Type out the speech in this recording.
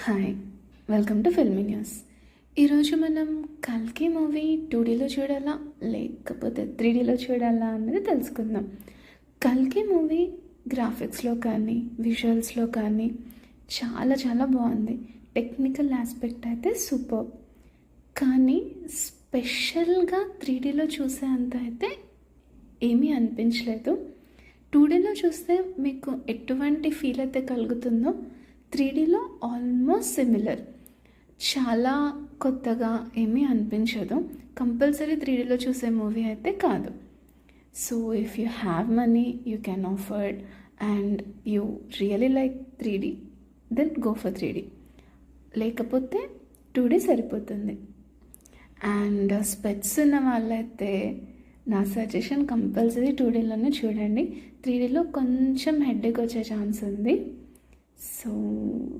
Hi, welcome to filmy news. ఈరోజు మనం కల్కి మూవీ 2Dలో చూడాలా లేకపోతే 3Dలో చూడాలా అన్నది తెలుసుకుందాం. కల్కి మూవీ గ్రాఫిక్స్లో కానీ విజువల్స్లో కానీ చాలా చాలా బాగుంది. టెక్నికల్ ఆస్పెక్ట్ అయితే సూపర్. కానీ స్పెషల్గా 3Dలో చూసే అంత అయితే ఏమీ అనిపించలేదు. 2Dలో చూస్తే మీకు ఎటువంటి ఫీల్ అయితే కలుగుతుందో 3Dలో ఆల్మోస్ట్ సిమిలర్. చాలా కొత్తగా ఏమీ అనిపించదు. కంపల్సరీ 3Dలో చూసే మూవీ అయితే కాదు. So if you have money you can afford and you really like 3D then go for 3D. లేకపోతే 2D సరిపోతుంది. అండ్ స్పెట్స్ ఉన్న వాళ్ళైతే నా సజెషన్ కంపల్సరీ 2Dలోనే చూడండి. 3Dలో కొంచెం హెడ్ఏక్ వచ్చే ఛాన్స్ ఉంది. సో